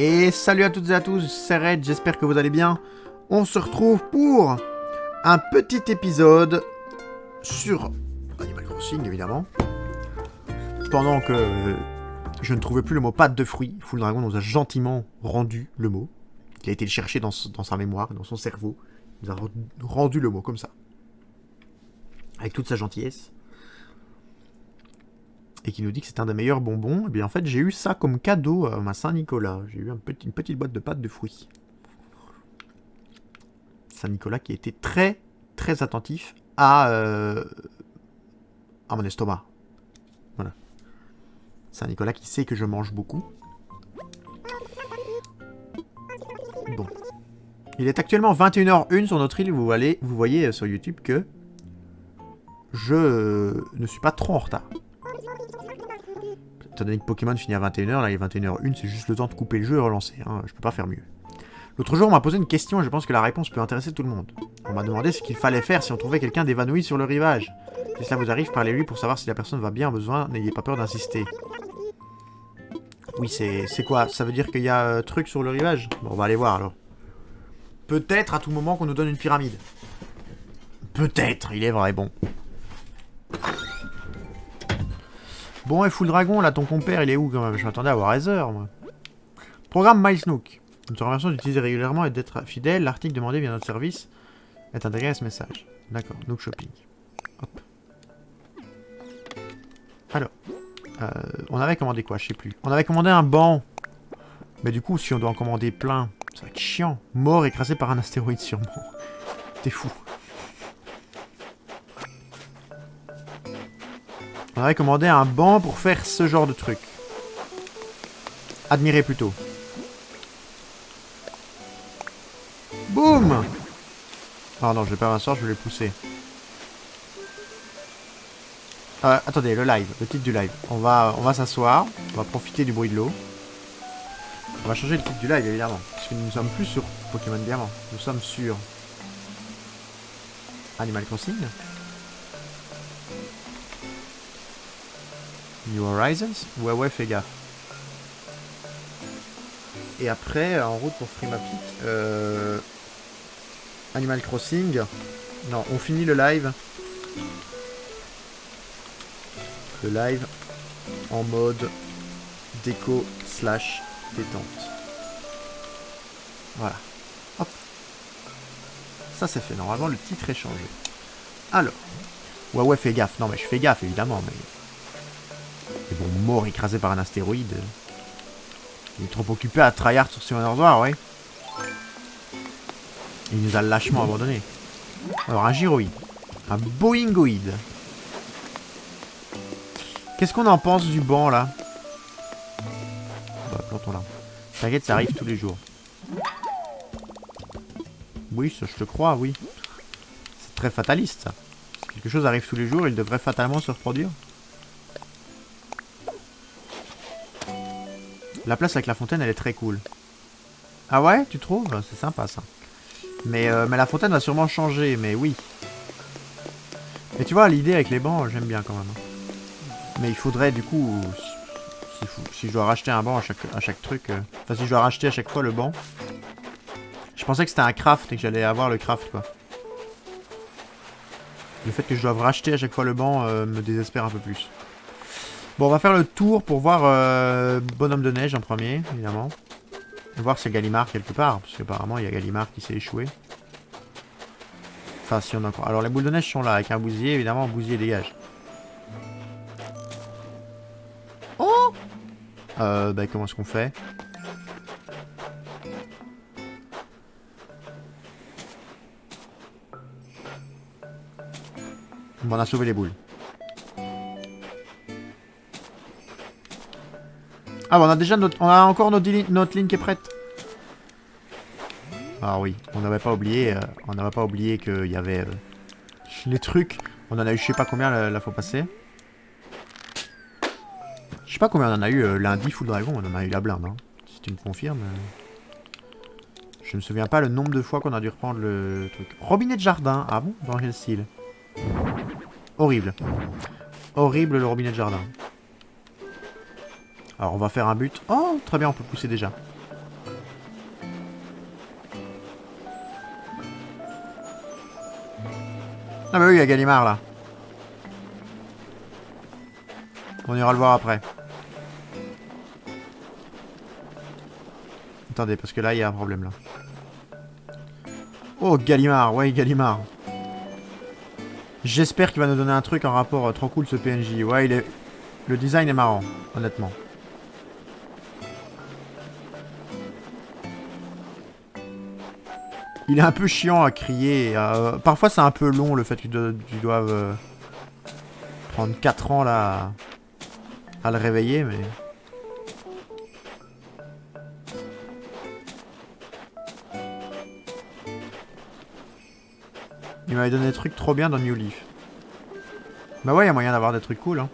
Et salut à toutes et à tous, c'est Red, j'espère que vous allez bien. On se retrouve pour un petit épisode sur Animal Crossing, évidemment. Pendant que je ne trouvais plus le mot pâte de fruits, Full Dragon nous a gentiment rendu le mot. Il a été le chercher dans sa mémoire, dans son cerveau. Il nous a rendu le mot comme ça. Avec toute sa gentillesse. Et qui nous dit que c'est un des meilleurs bonbons. Et bien en fait j'ai eu ça comme cadeau à ma Saint-Nicolas. J'ai eu une petite boîte de pâtes de fruits. Saint-Nicolas qui était très très attentif à mon estomac. Voilà. Saint-Nicolas qui sait que je mange beaucoup. Bon. Il est actuellement 21h01 sur notre île. Vous voyez sur YouTube que je ne suis pas trop en retard. Étant donné que Pokémon finit à 21h, là il est 21h01, c'est juste le temps de couper le jeu et relancer, hein, je peux pas faire mieux. L'autre jour on m'a posé une question et je pense que la réponse peut intéresser tout le monde. On m'a demandé ce qu'il fallait faire si on trouvait quelqu'un d'évanoui sur le rivage. Si cela vous arrive, parlez-lui pour savoir si la personne va bien au besoin, n'ayez pas peur d'insister. Oui, c'est quoi? Ça veut dire qu'il y a un truc sur le rivage? Bon, on va aller voir alors. Peut-être à tout moment qu'on nous donne une pyramide. Peut-être, il est vrai, bon. Bon, et Full Dragon, là, ton compère, il est où quand même? Je m'attendais à voir Heather, moi. Programme Milesnook. Nous te remercions d'utiliser régulièrement et d'être fidèle. L'article demandé via notre service est intégré à ce message. D'accord, Nook Shopping. Hop. Alors, on avait commandé quoi? Je sais plus. On avait commandé un banc. Mais du coup, si on doit en commander plein, ça va être chiant. Mort écrasé par un astéroïde sûrement. T'es fou. On avait commandé un banc pour faire ce genre de truc. Admirez plutôt. Boum! Oh non, je vais pas m'asseoir, je vais le pousser. Attendez, le live, le titre du live. On va s'asseoir, on va profiter du bruit de l'eau. On va changer le titre du live, évidemment. Parce que nous ne sommes plus sur Pokémon Diamant. Nous sommes sur Animal Crossing. New Horizons. Ouais, fais gaffe. Et après, en route pour Frimapic, Animal Crossing. Non, on finit le live. Le live en mode déco / détente. Voilà. Hop. Ça c'est fait. Normalement, le titre est changé. Alors. Ouais, fais gaffe. Non, mais je fais gaffe, évidemment, mais... Et bon, mort écrasé par un astéroïde. Il est trop occupé à tryhard sur Summoner's War, ouais. Il nous a lâchement abandonné. Alors, un gyroïde. Un boingoïde. Qu'est-ce qu'on en pense du banc, là? Bah, plantons là. T'inquiète, ça arrive tous les jours. Oui, ça, je te crois, oui. C'est très fataliste, ça. Si quelque chose arrive tous les jours, il devrait fatalement se reproduire. La place avec la fontaine, elle est très cool. Ah ouais, tu trouves? C'est sympa, ça. Mais la fontaine va sûrement changer, mais oui. Et tu vois, l'idée avec les bancs, j'aime bien quand même. Mais il faudrait, du coup... Si je dois racheter un banc à chaque truc... Enfin, si je dois racheter à chaque fois le banc... Je pensais que c'était un craft et que j'allais avoir le craft, quoi. Le fait que je doive racheter à chaque fois le banc me désespère un peu plus. Bon, on va faire le tour pour voir Bonhomme de Neige en premier, évidemment. Et voir s'il y a Gallimard quelque part, parce qu'apparemment il y a Gallimard qui s'est échoué. Enfin, si on en croit. Alors les boules de neige sont là, avec un bousier, évidemment, bousier dégage. Oh! Bah comment est-ce qu'on fait? Bon, on a sauvé les boules. Ah bah on a encore notre ligne qui est prête. Ah oui, on n'avait pas oublié qu'il y avait les trucs. On en a eu je sais pas combien la fois passée. Je sais pas combien on en a eu lundi Full Dragon, on en a eu la blinde, hein. Si tu me confirmes. Je me souviens pas le nombre de fois qu'on a dû reprendre le truc. Robinet de jardin, ah bon? Dans quel style? Horrible. Horrible le robinet de jardin. Alors on va faire un but. Oh, très bien, on peut pousser déjà. Ah bah oui, il y a Gallimard là. On ira le voir après. Attendez, parce que là, il y a un problème là. Oh, Gallimard, ouais, Gallimard. J'espère qu'il va nous donner un truc en rapport trop cool ce PNJ. Ouais, il est... Le design est marrant, honnêtement. Il est un peu chiant à crier. Parfois, c'est un peu long le fait que tu doives prendre 4 ans là à le réveiller, mais... Il m'avait donné des trucs trop bien dans New Leaf. Bah ouais, il y a moyen d'avoir des trucs cool, hein.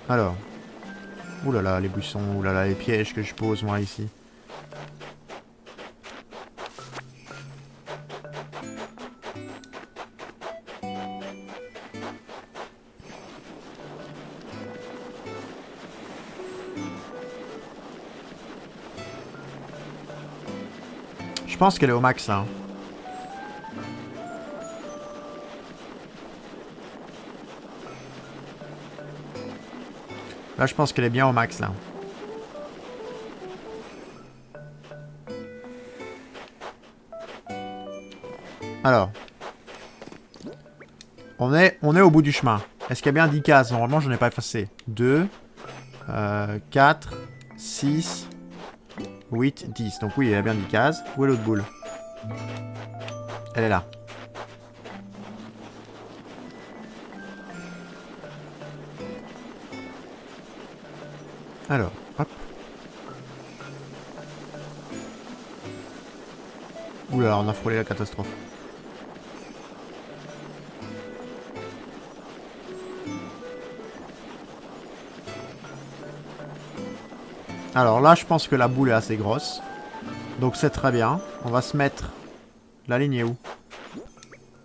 Alors. Ouh là là, les buissons, ouh là là, les pièges que je pose moi ici. Je pense qu'elle est au max là. Là, je pense qu'elle est bien au max là. Alors. On est au bout du chemin. Est-ce qu'il y a bien 10 cases? Normalement, je n'en ai pas effacé. 2, 4, 6, 8, 10. Donc oui, il y a bien 10 cases. Où est l'autre boule? Elle est là. Alors, hop. Oula, on a frôlé la catastrophe. Alors là, je pense que la boule est assez grosse. Donc c'est très bien. On va se mettre... La ligne est où?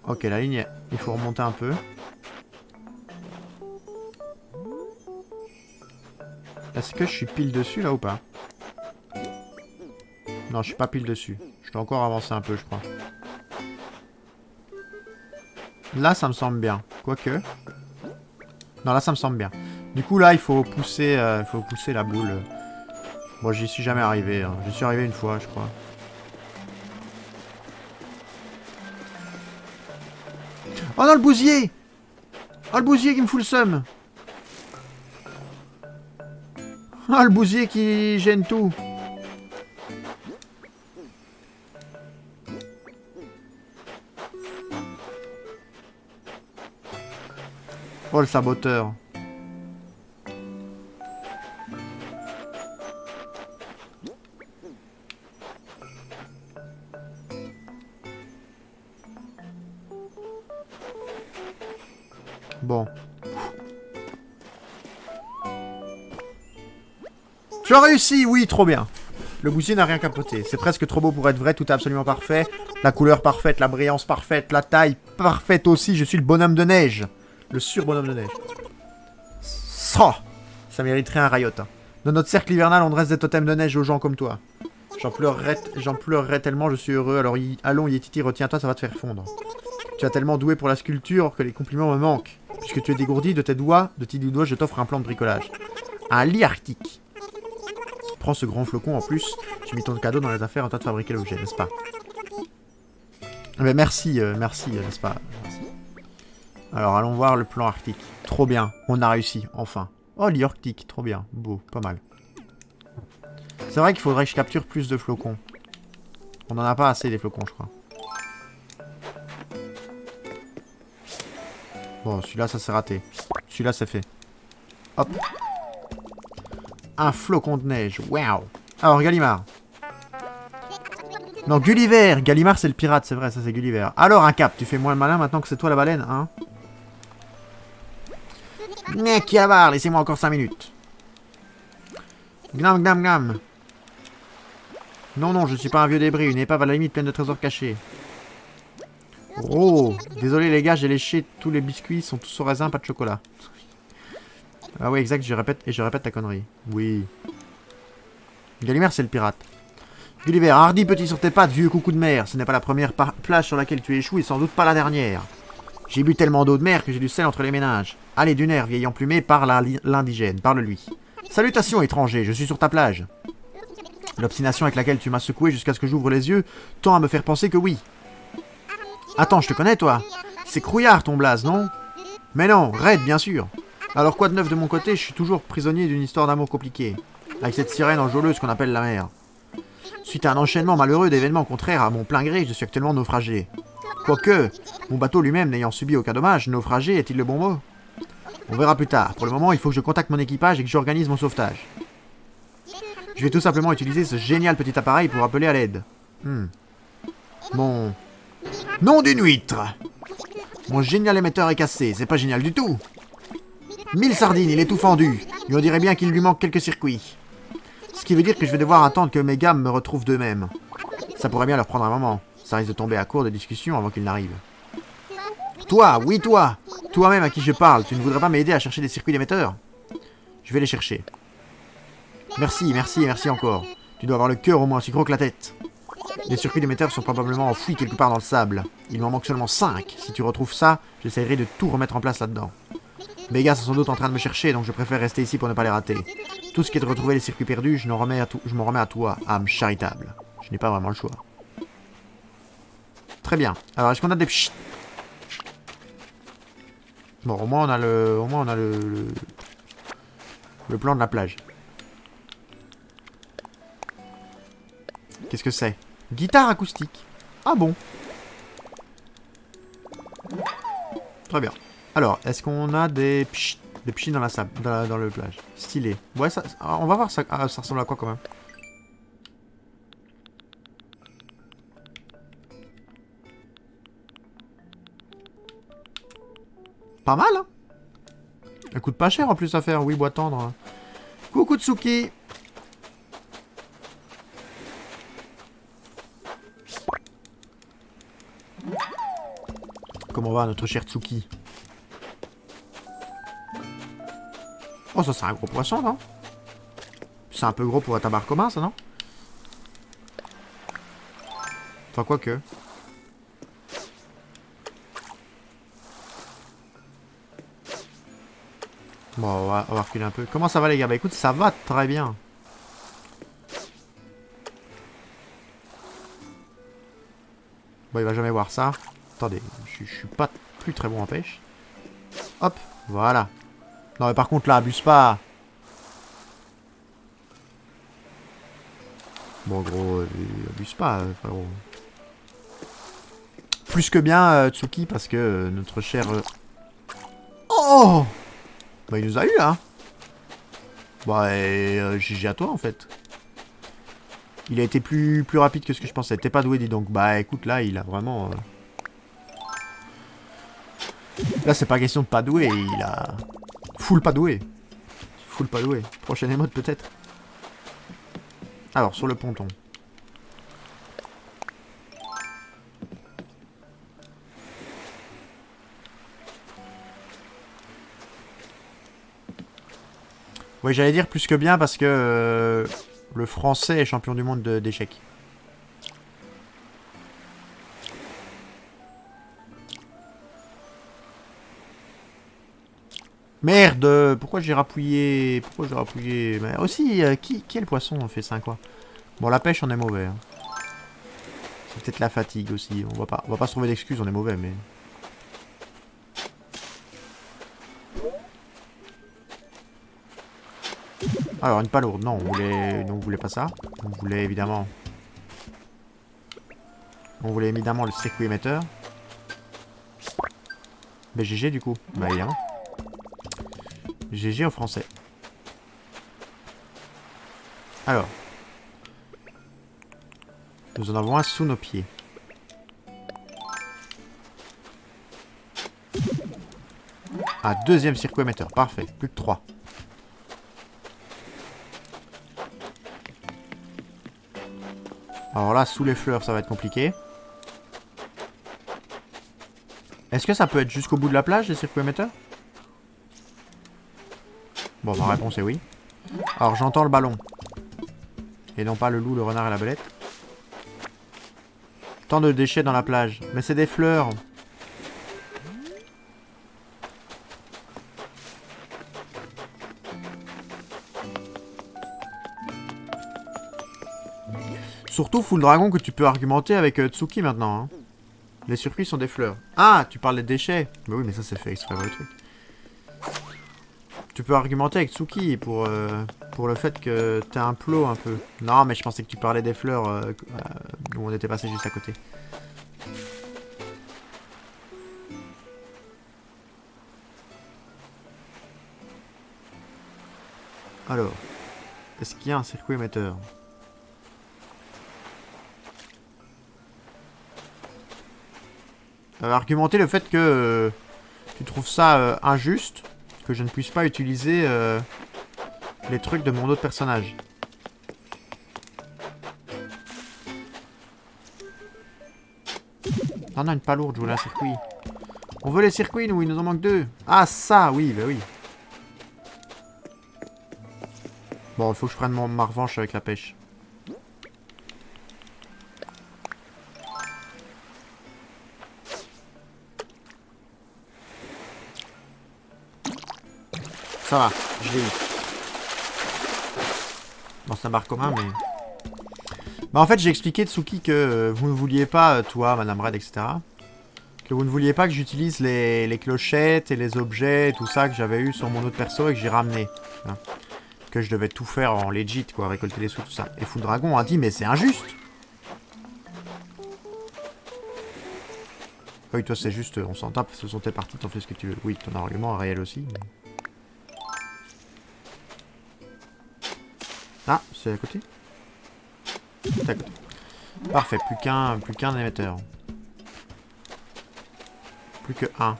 Ok, la ligne est... Il faut remonter un peu. Est-ce que je suis pile dessus là ou pas? Non, je suis pas pile dessus. Je dois encore avancer un peu, je crois. Là, ça me semble bien. Quoique... Non, là, ça me semble bien. Du coup, là, il faut pousser la boule. Bon, j'y suis jamais arrivé. Hein. J'y suis arrivé une fois, je crois. Oh non, le bousier! Oh, le bousier qui me fout le seum! Oh, le bousier qui gêne tout! Oh, le saboteur. Bon. Tu as réussi, oui, trop bien. Le bousier n'a rien capoté. C'est presque trop beau pour être vrai, tout est absolument parfait. La couleur parfaite, la brillance parfaite, la taille parfaite aussi. Je suis le bonhomme de neige. Le sur-bonhomme de neige. Ça mériterait un riot. Hein. Dans notre cercle hivernal, on dresse des totems de neige aux gens comme toi. J'en pleurerais tellement, je suis heureux. Alors allons, Yetiti, retiens-toi, ça va te faire fondre. Tu es tellement doué pour la sculpture que les compliments me manquent. Puisque tu es dégourdi de tes doigts, je t'offre un plan de bricolage. Un lit arctique. Prends ce grand flocon en plus. J'ai mis ton cadeau dans les affaires en train de fabriquer l'objet, n'est-ce pas? Mais merci, n'est-ce pas? Merci. Alors, allons voir le plan arctique. Trop bien, on a réussi, enfin. Oh, lit arctique, trop bien. Beau, pas mal. C'est vrai qu'il faudrait que je capture plus de flocons. On n'en a pas assez, des flocons, je crois. Bon, celui-là, ça s'est raté. Celui-là, c'est fait. Hop. Un flocon de neige. Waouh. Alors, Gallimard. Non, Gulliver. Gallimard, c'est le pirate, c'est vrai, ça, c'est Gulliver. Alors, un cap. Tu fais moins le malin maintenant que c'est toi la baleine, hein? Mec, qui avare, laissez-moi encore 5 minutes. Gnam, gnam, gnam. Non, non, je suis pas un vieux débris. Une épave à la limite pleine de trésors cachés. Oh, désolé les gars, j'ai léché tous les biscuits, sont tous au raisin, pas de chocolat. Ah oui, exact, je répète ta connerie. Oui. Gallimard, c'est le pirate. Gulliver, hardi petit sur tes pattes, vieux coucou de mer. Ce n'est pas la première plage sur laquelle tu échoues et sans doute pas la dernière. J'ai bu tellement d'eau de mer que j'ai du sel entre les méninges. Allez, d'une air, vieil emplumé, parle à l'indigène, parle-lui. Salutations, étranger, je suis sur ta plage. L'obstination avec laquelle tu m'as secoué jusqu'à ce que j'ouvre les yeux tend à me faire penser que oui. Attends, je te connais, toi. C'est Crouillard, ton blaze, non? Mais non, Red, bien sûr. Alors quoi de neuf de mon côté, je suis toujours prisonnier d'une histoire d'amour compliquée. Avec cette sirène enjôleuse qu'on appelle la mer. Suite à un enchaînement malheureux d'événements contraires à mon plein gré, je suis actuellement naufragé. Quoique, mon bateau lui-même n'ayant subi aucun dommage, naufragé est-il le bon mot? On verra plus tard. Pour le moment, il faut que je contacte mon équipage et que j'organise mon sauvetage. Je vais tout simplement utiliser ce génial petit appareil pour appeler à l'aide. Mon... Nom d'une huître! Mon génial émetteur est cassé, c'est pas génial du tout! 1000 sardines, il est tout fendu. Et on dirait bien qu'il lui manque quelques circuits. Ce qui veut dire que je vais devoir attendre que mes gammes me retrouvent d'eux-mêmes. Ça pourrait bien leur prendre un moment. Ça risque de tomber à court de discussion avant qu'ils n'arrivent. Toi, oui toi! Toi-même à qui je parle, tu ne voudrais pas m'aider à chercher des circuits d'émetteurs? Je vais les chercher. Merci, merci et merci encore. Tu dois avoir le cœur au moins aussi gros que la tête. Les circuits d'émetteurs sont probablement enfouis quelque part dans le sable. Il m'en manque seulement 5. Si tu retrouves ça, j'essaierai de tout remettre en place là-dedans. Mes gars sont sans doute en train de me chercher, donc je préfère rester ici pour ne pas les rater. Tout ce qui est de retrouver les circuits perdus, je m'en remets à toi, âme charitable. Je n'ai pas vraiment le choix. Très bien. Alors, est-ce qu'on a des... Chut. Bon, au moins on a le plan de la plage. Qu'est-ce que c'est? Guitare acoustique. Ah bon? Très bien. Alors, est-ce qu'on a des pchis dans la sable, dans le plage? Stylé. Ouais, ça, on va voir ça, ça ressemble à quoi quand même. Pas mal, hein? Ça coûte pas cher en plus à faire, oui, bois tendre. Coucou Tsuki! Comment va notre cher Tsuki? Oh, ça c'est un gros poisson, non? C'est un peu gros pour être un bar commun, ça, non? Enfin, quoique. Bon, on va reculer un peu. Comment ça va, les gars? Bah écoute, ça va très bien. Bon, il va jamais voir ça. Attendez, je suis pas plus très bon en pêche. Hop, voilà. Non, mais par contre, là, abuse pas. Bon, gros, abuse pas, frérot. Plus que bien, Tsuki, parce que notre cher... Oh! Bah, il nous a eu, hein. Bah, GG à toi, en fait. Il a été plus rapide que ce que je pensais. T'es pas doué, dis donc. Bah, écoute, là, il a vraiment... Là, c'est pas question de pas doué, il a... Full pas doué. Full pas doué. Prochaine émote, peut-être. Alors, sur le ponton. Oui, j'allais dire plus que bien parce que le français est champion du monde d'échecs. Merde! Pourquoi j'ai rappuyé? Pourquoi j'ai rappuyé? Mais aussi, qui est le poisson fait ça, quoi? Bon, la pêche, on est mauvais. Hein. C'est peut-être la fatigue aussi. On va pas se trouver d'excuses, on est mauvais, mais... Alors, une palourde. Non, on voulait pas ça. On voulait évidemment... On voulait évidemment le circuit émetteur. Mais GG du coup. Bah évidemment. GG au français. Alors. Nous en avons un sous nos pieds. Un deuxième circuit émetteur. Parfait. Plus que 3. Alors là, sous les fleurs, ça va être compliqué. Est-ce que ça peut être jusqu'au bout de la plage, les circuits émetteurs? Bon, ma réponse est oui. Alors, j'entends le ballon. Et non pas le loup, le renard et la belette. Tant de déchets dans la plage. Mais c'est des fleurs. Surtout, Full Dragon, que tu peux argumenter avec Tsuki maintenant. Hein. Les circuits sont des fleurs. Ah, tu parles des déchets. Mais oui, mais ça, c'est fait exprès pour le truc. Tu peux argumenter avec Tsuki pour le fait que t'es un plot un peu. Non, mais je pensais que tu parlais des fleurs où on était passé juste à côté. Alors, est-ce qu'il y a un circuit émetteur? Argumenter le fait que tu trouves ça injuste, que je ne puisse pas utiliser les trucs de mon autre personnage. Non, non, une palourde, je voulais un circuit. On veut les circuits, nous, il nous en manque 2. Ah, ça, oui, bah oui. Bon, il faut que je prenne ma revanche avec la pêche. Ça va, je l'ai eu. Bon, c'est un bar commun, mais... Bah, en fait, j'ai expliqué, Tsuki, que vous ne vouliez pas, toi, Madame Red, etc., que vous ne vouliez pas que j'utilise les clochettes et les objets et tout ça que j'avais eu sur mon autre perso et que j'ai ramené. Hein. Que je devais tout faire en legit, quoi, récolter les sous, tout ça. Et Full Dragon a dit, mais c'est injuste. Oui, toi, c'est juste, on s'en tape, ce sont tes parties, t'en fais ce que tu veux. Oui, ton argument est réel aussi. Mais... Ah, c'est à côté? C'est à côté. Parfait, plus qu'un émetteur. Plus que un.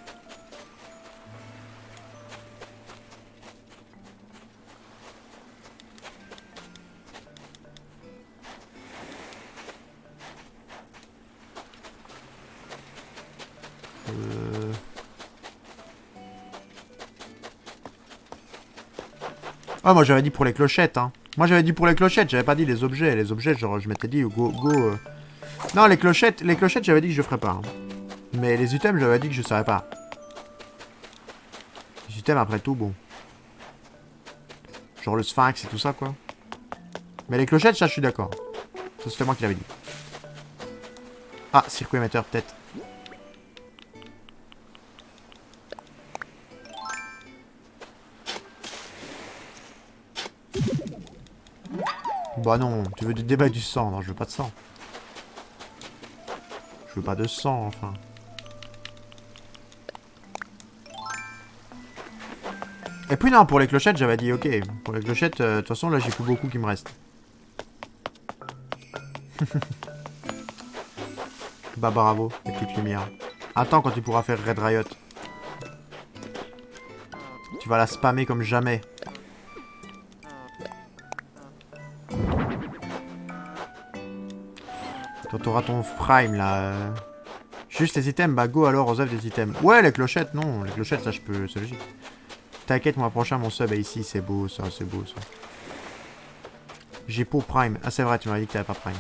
Ah, moi j'avais dit pour les clochettes, hein. Moi j'avais dit pour les clochettes, j'avais pas dit les objets. Les objets, genre, je m'étais dit go. Non, les clochettes j'avais dit que je ferais pas. Hein. Mais les items, j'avais dit que je savais pas. Les items, après tout, bon. Genre le sphinx et tout ça, quoi. Mais les clochettes, ça, je suis d'accord. Ça, c'était moi qui l'avais dit. Ah, circuit émetteur, peut-être. Bah non, tu veux du débat du sang. Non, je veux pas de sang. Je veux pas de sang, enfin. Et puis non, pour les clochettes, j'avais dit ok. Pour les clochettes, de toute façon, là, j'ai plus beaucoup qui me reste. Bah bravo, les petites lumières. Attends quand tu pourras faire Red Riot. Tu vas la spammer comme jamais. Quand t'auras ton prime là. Juste les items, bah go alors aux œuvres des items. Ouais, les clochettes, non. Les clochettes, ça je peux. C'est logique. T'inquiète, mois prochain, mon sub est ici. C'est beau ça, c'est beau ça. J'ai pour prime. Ah, c'est vrai, tu m'as dit que t'avais pas prime.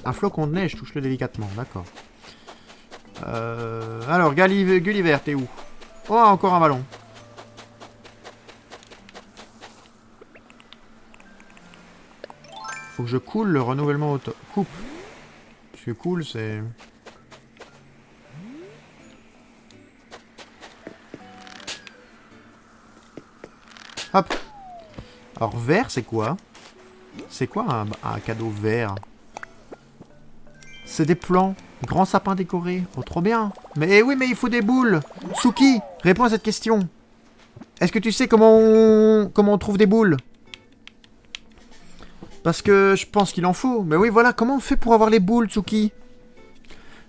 Un flocon de neige, touche-le délicatement, d'accord. Alors, Gulliver, t'es où? Oh, encore un ballon. Faut que je coule le renouvellement auto... Coupe. Parce que cool, c'est... Hop. Alors, vert, c'est quoi? C'est quoi un cadeau vert? C'est des plants. Grands sapins décorés. Oh, trop bien. Mais oui, mais il faut des boules. Tsuki, réponds à cette question. Est-ce que tu sais comment on trouve des boules? Parce que je pense qu'il en faut. Mais oui, voilà, comment on fait pour avoir les boules, Tsuki?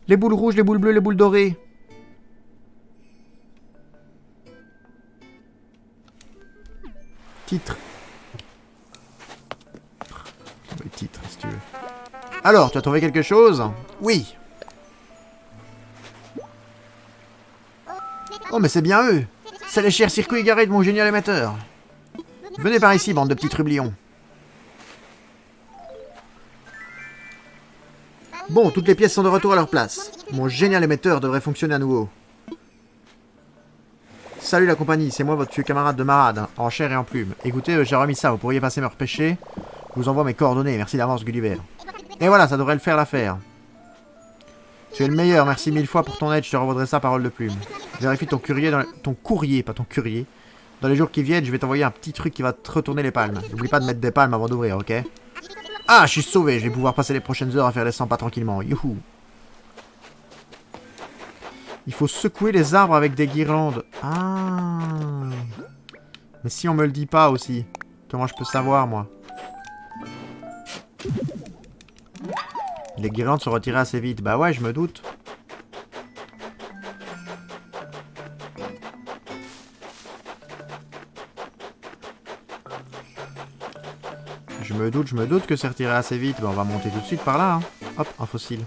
Les boules rouges, les boules bleues, les boules dorées. Titre. Le titre, si tu veux. Alors, tu as trouvé quelque chose? Oui. Oh, mais c'est bien eux. C'est les chers circuits égarés de mon génial émetteur. Venez par ici, bande de petits trublions. Bon, toutes les pièces sont de retour à leur place. Mon génial émetteur devrait fonctionner à nouveau. Salut la compagnie, c'est moi votre vieux camarade de marade, hein, en chair et en plume. Écoutez, j'ai remis ça, vous pourriez passer me repêcher. Je vous envoie mes coordonnées, merci d'avance Gulliver. Et voilà, ça devrait le faire l'affaire. Tu es le meilleur, merci 1000 fois pour ton aide, je te revaudrai ça parole de plume. Vérifie ton courrier, ton courrier, pas ton courrier. Dans les jours qui viennent, je vais t'envoyer un petit truc qui va te retourner les palmes. N'oublie pas de mettre des palmes avant d'ouvrir, ok? Ah, je suis sauvé, je vais pouvoir passer les prochaines heures à faire les 100 pas tranquillement, youhou. Il faut secouer les arbres avec des guirlandes. Ah. Mais si on me le dit pas aussi, comment je peux savoir, moi? Les guirlandes sont retirées assez vite. Bah ouais, je me doute. Je me doute que c'est retiré assez vite. Bah on va monter tout de suite par là. Hein. Hop, un fossile.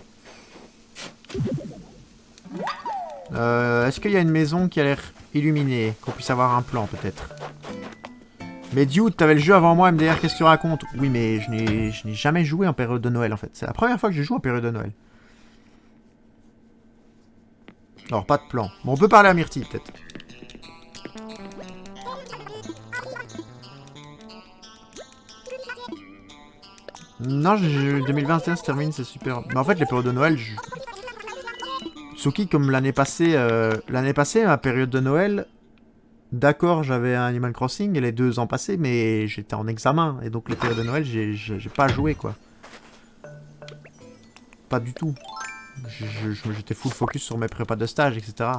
Est-ce qu'il y a une maison qui a l'air illuminée? Qu'on puisse avoir un plan, peut-être? Mais dude, t'avais le jeu avant moi, MDR, qu'est-ce que tu racontes? Oui, mais je n'ai jamais joué en période de Noël, en fait. C'est la première fois que je joue en période de Noël. Alors, pas de plan. Bon, on peut parler à Myrtille, peut-être. Non, 2021 se termine, c'est super. Mais en fait, les périodes de Noël, Tsuki, comme l'année passée, ma période de Noël, d'accord, j'avais un Animal Crossing et les 2 ans passés, mais j'étais en examen. Et donc, les périodes de Noël, j'ai pas joué, quoi. Pas du tout. J'étais full focus sur mes prépas de stage, etc.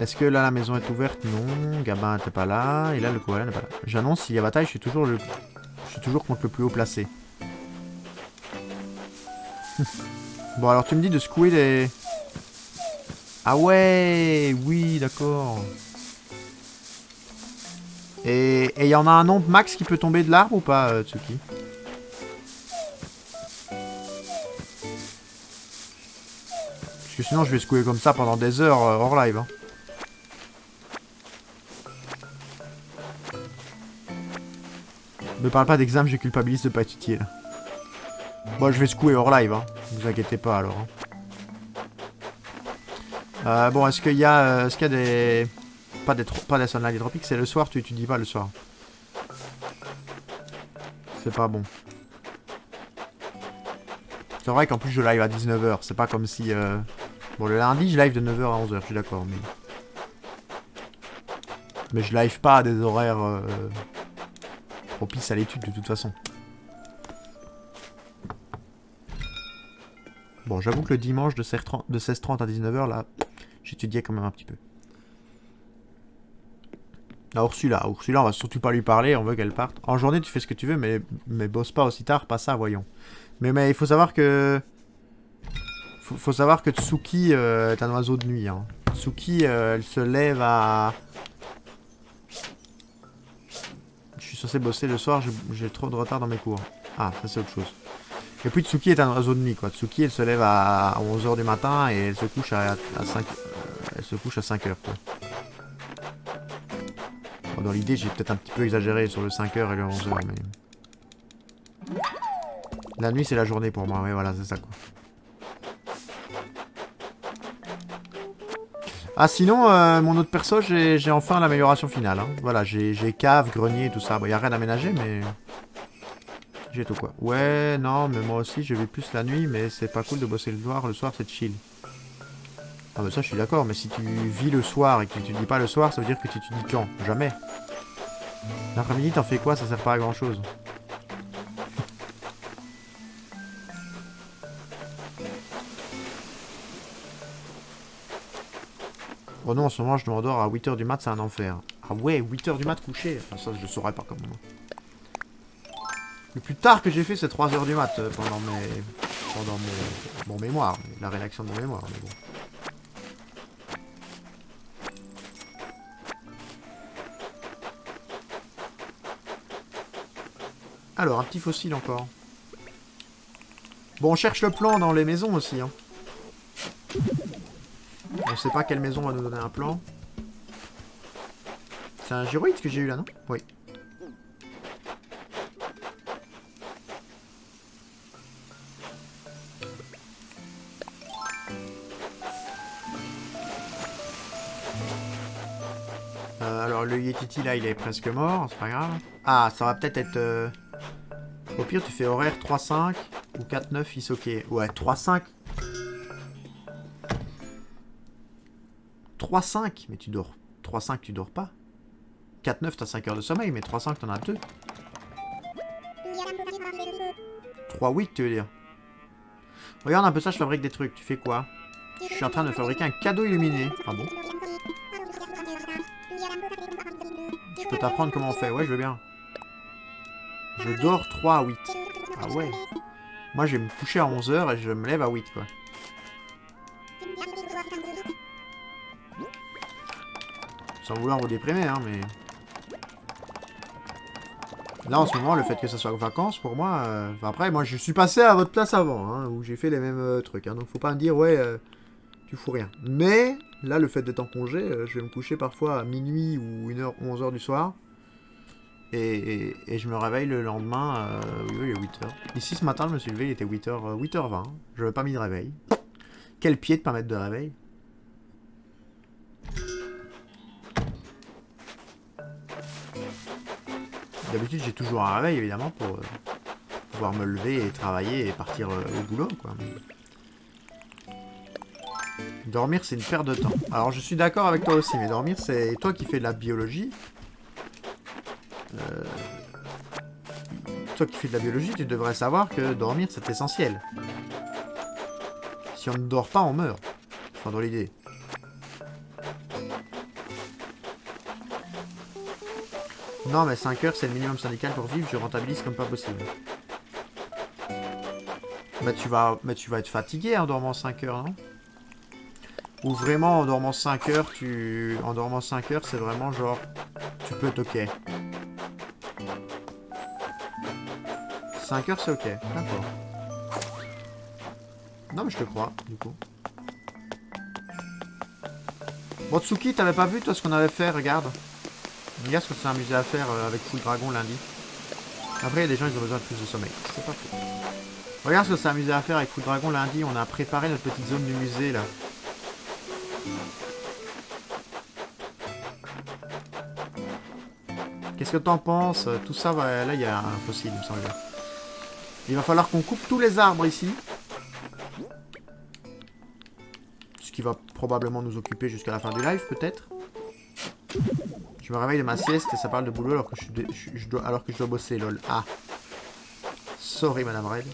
Est-ce que là la maison est ouverte? Non. Gabin n'était pas là. Et là le koala n'est pas là. J'annonce, s'il y a bataille, je suis toujours contre le plus haut placé. Bon alors tu me dis de secouer les... Ah ouais. Oui, d'accord. Et il y en a un nombre max qui peut tomber de l'arbre ou pas, Tsuki? Parce que sinon je vais secouer comme ça pendant des heures hors live. Hein. Ne parle pas d'examen, je culpabilise de pas être utile. Bon, je vais secouer hors live, hein. Ne vous inquiétez pas alors. Hein. Bon, est-ce qu'il y a des... Pas des sunlight tropiques, c'est le soir, tu dis pas le soir. C'est pas bon. C'est vrai qu'en plus je live à 19h, c'est pas comme si... Bon, le lundi, je live de 9h à 11h, je suis d'accord, mais... Mais je live pas à des horaires... propices à l'étude de toute façon. Bon, j'avoue que le dimanche de 16h30 à 19h, là, j'étudiais quand même un petit peu. Ah, Ursula, on va surtout pas lui parler, on veut qu'elle parte. En journée, tu fais ce que tu veux, mais bosse pas aussi tard, pas ça, voyons. Mais il faut savoir que... Faut savoir que Tsuki est un oiseau de nuit. Hein. Tsuki, elle se lève à... Je suis censé bosser le soir, j'ai trop de retard dans mes cours. Ah, ça c'est autre chose. Et puis Tsuki est un oiseau de nuit, quoi. Tsuki, elle se lève à 11h du matin et elle se couche à 5... Elle se couche à 5h, quoi. Bon, dans l'idée, j'ai peut-être un petit peu exagéré sur le 5h et le 11h, mais... La nuit, c'est la journée pour moi, ouais, voilà, c'est ça, quoi. Ah, sinon, mon autre perso, j'ai enfin l'amélioration finale. Hein. Voilà, j'ai cave, grenier, tout ça. Bon, y a rien à aménager, mais... J'ai tout, quoi. Ouais, non, mais moi aussi, je vais plus la nuit, mais c'est pas cool de bosser le soir, c'est chill. Ah, bah ça, je suis d'accord, mais si tu vis le soir et que tu dis pas le soir, ça veut dire que tu dis quand? Jamais. L'après-midi, t'en fais quoi? Ça sert pas à grand-chose. Oh non, en ce moment, je m'endors à 8h du mat, c'est un enfer. Ah ouais, 8h du mat couché. Enfin, ça, je le saurais pas quand même. Le plus tard que j'ai fait, c'est 3h du mat pendant mon mémoire. La rédaction de mon mémoire, mais bon. Alors, un petit fossile encore. Bon, on cherche le plan dans les maisons aussi. Hein. On sait pas quelle maison va nous donner un plan. C'est un gyroïde que j'ai eu là, non? Oui. Alors le Yetiti là il est presque mort, c'est pas grave. Ah ça va peut-être être... Au pire tu fais horaire 3-5 ou 4-9 Isoké. Ouais 3-5. 3-5 mais tu dors. 3-5 tu dors pas. 4-9 t'as 5 heures de sommeil mais 3-5 t'en as 2. 3-8 tu veux dire. Regarde un peu ça, je fabrique des trucs. Tu fais quoi? Je suis en train de fabriquer un cadeau illuminé. Ah bon? Je peux t'apprendre comment on fait. Ouais, je veux bien. Je dors 3 à 8. Ah ouais. Moi, je vais me coucher à 11 h et je me lève à 8, quoi. Sans vouloir vous déprimer, hein, mais... Là, en ce moment, le fait que ça soit vacances, pour moi... Enfin, après, moi, je suis passé à votre place avant, hein, où j'ai fait les mêmes trucs. Hein, donc, faut pas me dire, ouais, tu fous rien. Mais, là, le fait d'être en congé, je vais me coucher parfois à minuit ou 1h, 11 h du soir. Et je me réveille le lendemain, oui, il est 8 h. Ici, ce matin, je me suis levé, il était 8 h, 8 h 20. Je n'avais pas mis de réveil. Quel pied de pas mettre de réveil. D'habitude, j'ai toujours un réveil, évidemment, pour pouvoir me lever et travailler et partir au boulot, quoi. Dormir, c'est une perte de temps. Alors, je suis d'accord avec toi aussi, mais dormir, c'est toi qui fais de la biologie. Toi qui fais de la biologie, tu devrais savoir que dormir, c'est essentiel. Si on ne dort pas, on meurt. Enfin, dans l'idée. Non, mais 5 heures, c'est le minimum syndical pour vivre. Je rentabilise comme pas possible. Mais tu vas être fatigué en dormant 5 heures, non? Ou vraiment, en dormant 5 heures, En dormant 5 heures, c'est vraiment genre... Tu peux être ok. 5 heures, c'est ok. D'accord. Non, mais je te crois, du coup. Bon, Tsuki, t'avais pas vu, toi, ce qu'on avait fait? Regarde. Regarde ce qu'on s'est amusé à faire avec Full Dragon lundi. Après, il y a des gens, ils ont besoin de plus de sommeil. C'est pas faux. Regarde ce qu'on s'est amusé à faire avec Full Dragon lundi. On a préparé notre petite zone du musée, là. Qu'est-ce que t'en penses? Tout ça, va... là, il y a un fossile, il me semble. Il va falloir qu'on coupe tous les arbres ici. Ce qui va probablement nous occuper jusqu'à la fin du live, peut-être. Je me réveille de ma sieste et ça parle de boulot alors que je dois bosser, lol. Ah. Sorry, Madame Red.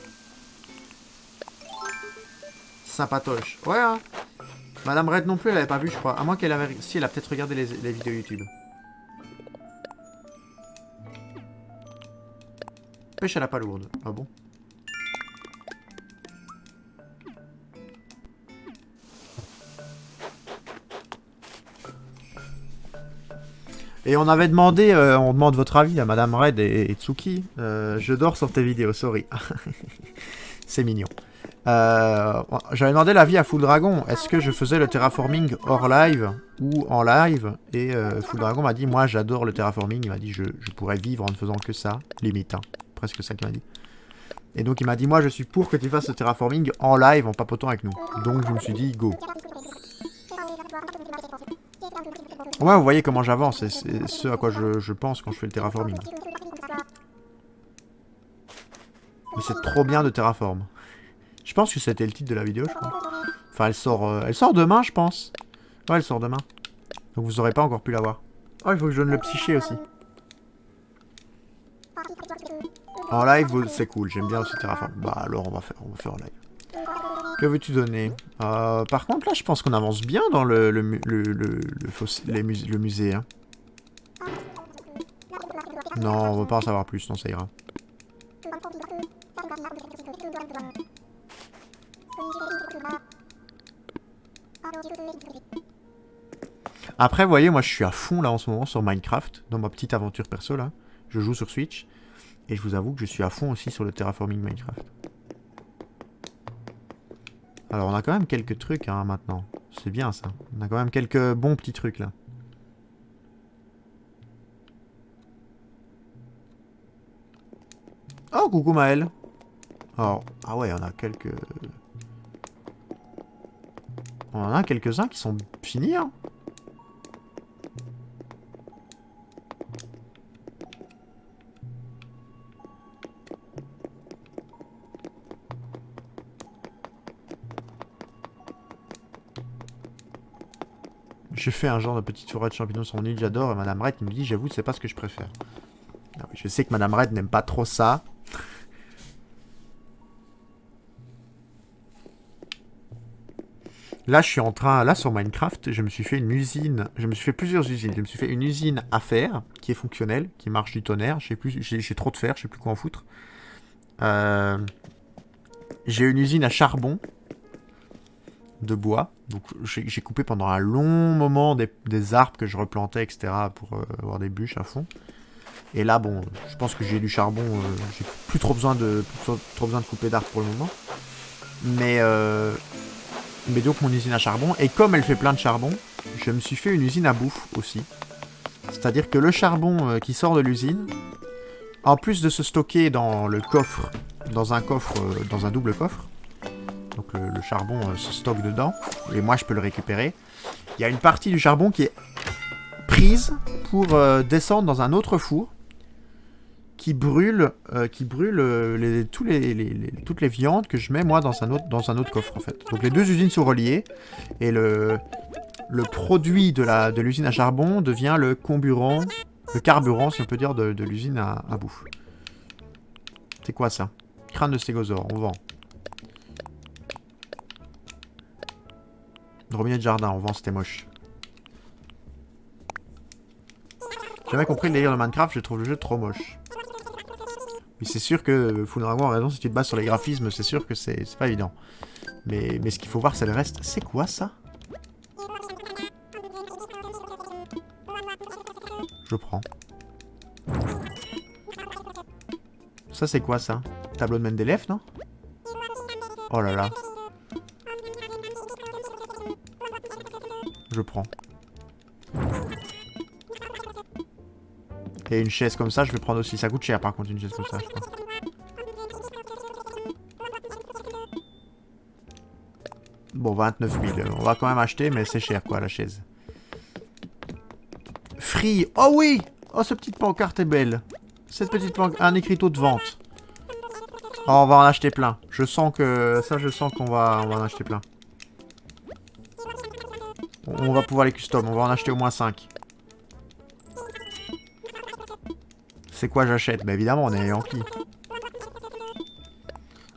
Sympatoche. Ouais, hein. Madame Red non plus, elle avait pas vu, je crois. À moins qu'elle avait... Si, elle a peut-être regardé les vidéos YouTube. Pêche à la palourde. Ah bon? Et on avait demandé, on demande votre avis à Madame Red et Tsuki. Je dors sur tes vidéos, sorry. C'est mignon. J'avais demandé l'avis à Full Dragon. Est-ce que je faisais le terraforming hors live ou en live? Et Full Dragon m'a dit, moi j'adore le terraforming. Il m'a dit, je pourrais vivre en ne faisant que ça. Limite, hein. Presque ça qu'il m'a dit. Et donc il m'a dit, moi je suis pour que tu fasses le terraforming en live en papotant avec nous. Donc je me suis dit, go. Ouais, vous voyez comment j'avance, c'est ce à quoi je pense quand je fais le terraforming. Mais c'est trop bien de terraform. Je pense que c'était le titre de la vidéo, je crois. Enfin, elle sort demain, je pense. Ouais, elle sort demain. Donc vous aurez pas encore pu la voir. Oh, il faut que je donne le psyché aussi. En live, c'est cool, j'aime bien aussi terraform. Bah alors, on va faire en live. Que veux-tu donner? Par contre, là, je pense qu'on avance bien dans le musée. Hein. Non, on va pas en savoir plus, non, ça ira. Après, vous voyez, moi, je suis à fond, là, en ce moment, sur Minecraft, dans ma petite aventure perso, là. Je joue sur Switch, et je vous avoue que je suis à fond aussi sur le terraforming Minecraft. Alors on a quand même quelques trucs hein, maintenant. C'est bien ça. On a quand même quelques bons petits trucs là. Oh coucou Maël. Alors, ah ouais, on a quelques... On en a quelques-uns qui sont finis hein. J'ai fait un genre de petite forêt de champignons sur mon île, j'adore, et Madame Red qui me dit, j'avoue, c'est pas ce que je préfère. Ah oui, je sais que Madame Red n'aime pas trop ça. Là, je suis en train, là sur Minecraft, je me suis fait une usine, je me suis fait plusieurs usines. Je me suis fait une usine à fer, qui est fonctionnelle, qui marche du tonnerre. Je sais plus, j'ai trop de fer, je sais plus quoi en foutre. J'ai une usine à charbon, de bois. Donc j'ai coupé pendant un long moment des arbres que je replantais, etc. pour avoir des bûches à fond. Et là, bon, je pense que j'ai du charbon, j'ai plus trop besoin de couper d'arbres pour le moment. Mais donc mon usine à charbon, et comme elle fait plein de charbon, je me suis fait une usine à bouffe aussi. C'est-à-dire que le charbon qui sort de l'usine, en plus de se stocker dans le coffre, dans un coffre, dans un double coffre, donc le charbon se stocke dedans, et moi je peux le récupérer, il y a une partie du charbon qui est prise pour descendre dans un autre four, qui brûle toutes les viandes que je mets moi dans un autre coffre en fait. Donc les deux usines sont reliées et le produit de l'usine à charbon devient le carburant si on peut dire de l'usine à bouffe. C'est quoi ça? Crâne de stégosaure, on vend. Robinet de jardin, on vend, c'était moche. J'ai jamais compris le délire de Minecraft, je trouve le jeu trop moche. Oui, c'est sûr que Full Dragon a raison, si tu te bases sur les graphismes, c'est sûr que c'est pas évident. Mais ce qu'il faut voir, c'est le reste. C'est quoi ça? Je prends. Ça, c'est quoi ça? Tableau de Mendeleev, non? Oh là là. Je prends. Et une chaise comme ça, je vais prendre aussi. Ça coûte cher par contre, une chaise comme ça, je crois. Bon, 29 000. On va quand même acheter, mais c'est cher quoi, la chaise. Free. Oh oui! Oh, cette petite pancarte est belle. Cette petite pancarte. Un écriteau de vente. Oh, on va en acheter plein. Je sens qu'on va en acheter plein. On va pouvoir les custom. On va en acheter au moins 5. C'est quoi j'achète? Bah évidemment, on est Yankee.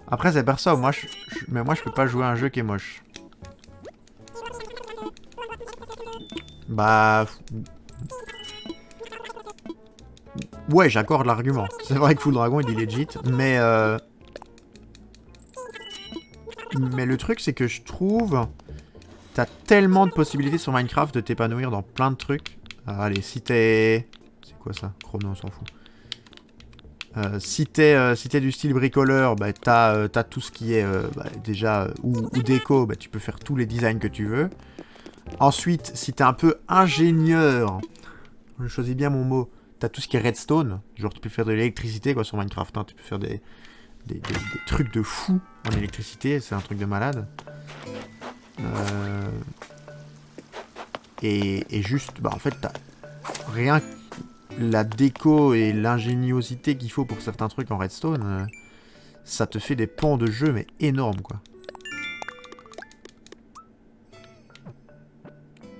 Après, c'est perso. Mais moi, je peux pas jouer à un jeu qui est moche. Bah... Ouais, j'accorde l'argument. C'est vrai que Full Dragon, il est legit, mais... Mais le truc, c'est que je trouve... T'as tellement de possibilités sur Minecraft de t'épanouir dans plein de trucs. Allez, si t'es... C'est quoi ça? Chrono, on s'en fout. Si t'es du style bricoleur, bah, t'as tout ce qui est déjà ou déco, bah, tu peux faire tous les designs que tu veux. Ensuite, si t'es un peu ingénieur, je choisis bien mon mot, t'as tout ce qui est redstone, genre tu peux faire de l'électricité quoi sur Minecraft, hein. Tu peux faire des trucs de fou en électricité, c'est un truc de malade. Et juste, bah en fait, t'as rien que la déco et l'ingéniosité qu'il faut pour certains trucs en redstone, ça te fait des pans de jeu mais énormes quoi.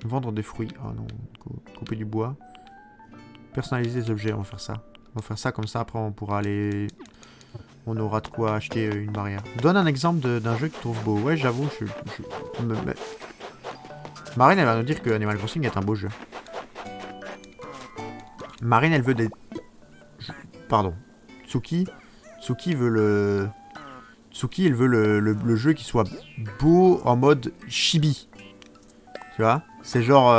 Vendre des fruits, oh non, couper du bois. Personnaliser les objets, on va faire ça. On va faire ça comme ça, après on pourra aller... On aura de quoi acheter une barrière. Donne un exemple d'un jeu que tu trouves beau. Ouais, j'avoue, Marine, elle va nous dire que Animal Crossing est un beau jeu. Marine, elle veut des... Pardon. Tsuki veut le... Tsuki, elle veut le jeu qui soit beau en mode chibi. Tu vois? C'est genre...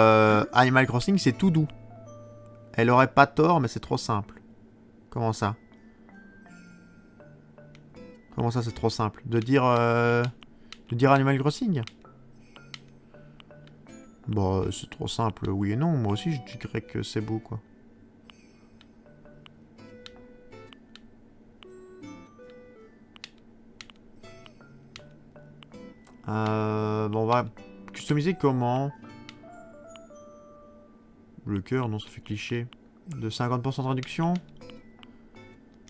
Animal Crossing, c'est tout doux. Elle aurait pas tort, mais c'est trop simple. Comment ça? Comment ça, c'est trop simple? De dire... De dire Animal Crossing? Bon, c'est trop simple, oui et non. Moi aussi, je dirais que c'est beau, quoi. Bon, on va customiser comment? Le cœur, non, ça fait cliché. De 50% de réduction.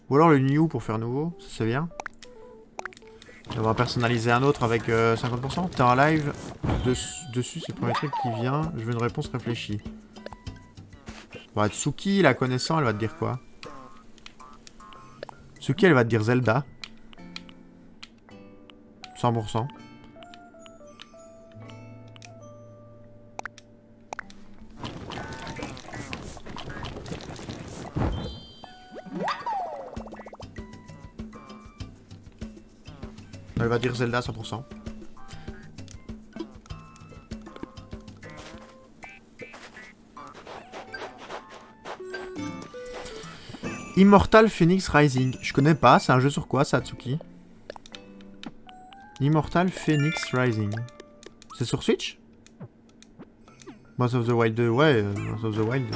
Ou alors le new pour faire nouveau, ça c'est bien. On va personnaliser un autre avec 50%. T'es en live, dessus c'est le premier truc qui vient. Je veux une réponse réfléchie. Bon, Tsuki, la connaissant, elle va te dire quoi? Tsuki, elle va te dire Zelda. 100%. Elle va dire Zelda 100%. Immortal Phoenix Rising. Je connais pas, c'est un jeu sur quoi ça, Tsuki? Immortal Phoenix Rising. C'est sur Switch? Breath of the Wild 2, ouais, Breath of the Wild.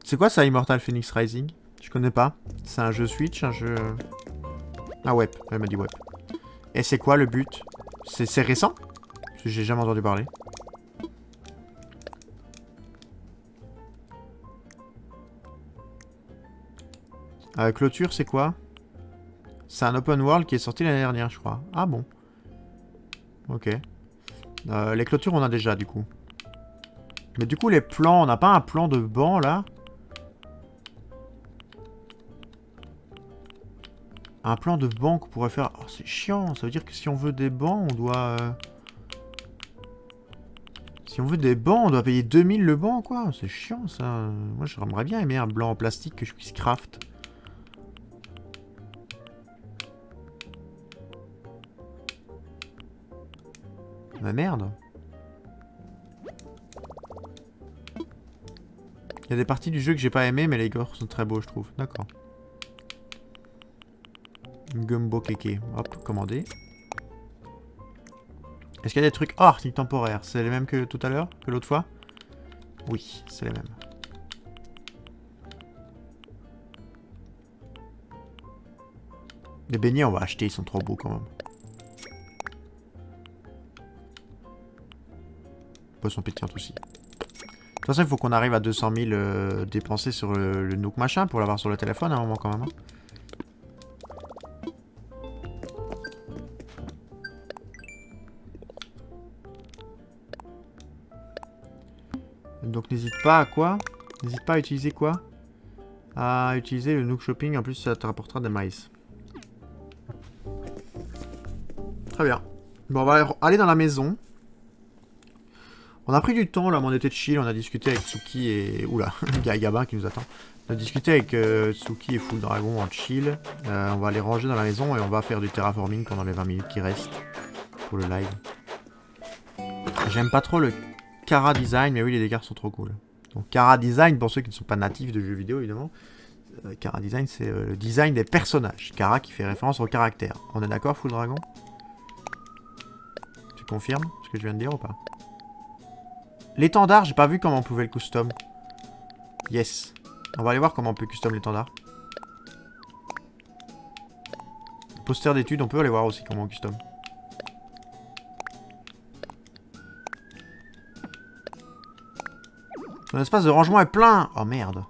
C'est quoi ça, Immortal Phoenix Rising? Je connais pas. C'est un jeu Switch, un jeu... Ah ouais, elle m'a dit ouais. Et c'est quoi le but? C'est récent? Parce que j'ai jamais entendu parler. Clôture, c'est quoi? C'est un open world qui est sorti l'année dernière, je crois. Ah bon. Ok. Les clôtures, on a déjà, du coup. Mais du coup, les plans, on n'a pas un plan de banc, là? Un plan de banc qu'on pourrait faire... Oh, c'est chiant. Ça veut dire que si on veut des bancs, on doit... Si on veut des bancs, on doit payer 2000 le banc, quoi. C'est chiant, ça. Moi, j'aimerais bien aimer un blanc en plastique que je puisse craft. Mais merde. Il y a des parties du jeu que j'ai pas aimé, mais les décors sont très beaux, je trouve. D'accord. Gumbo Keke. Hop, commander. Est-ce qu'il y a des trucs... Oh, articles temporaires. C'est les mêmes que tout à l'heure? Que l'autre fois? Oui, c'est les mêmes. Les beignets, on va acheter. Ils sont trop beaux, quand même. Poisson pétillante aussi. De toute façon, il faut qu'on arrive à 200 000 dépensés sur le Nook machin pour l'avoir sur le téléphone à un moment, quand même. Hein. Donc n'hésite pas à quoi? N'hésite pas à utiliser quoi? À utiliser le Nook Shopping, en plus ça te rapportera des maïs. Très bien. Bon, on va aller dans la maison. On a pris du temps là, mais on était chill, on a discuté avec Tsuki et... Oula, il y a Gabin qui nous attend. On a discuté avec Tsuki et Full Dragon en chill. On va les ranger dans la maison et on va faire du terraforming pendant les 20 minutes qui restent pour le live. J'aime pas trop le Kara Design, mais oui, les dégâts sont trop cool. Donc Kara Design, pour ceux qui ne sont pas natifs de jeux vidéo, évidemment, Kara Design, c'est le design des personnages. Kara qui fait référence au caractère. On est d'accord, Full Dragon? Tu confirmes ce que je viens de dire ou pas? L'étendard, j'ai pas vu comment on pouvait le custom. Yes. On va aller voir comment on peut custom l'étendard. Poster d'études, on peut aller voir aussi comment on custom. Mon espace de rangement est plein. Oh merde.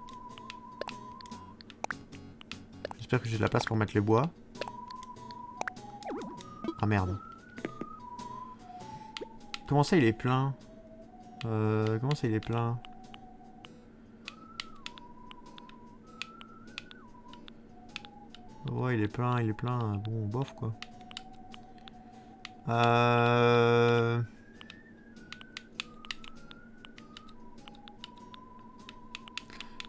J'espère que j'ai de la place pour mettre les bois. Ah merde. Comment ça il est plein? Comment ça il est plein? Ouais, il est plein, il est plein. Bon, bof quoi.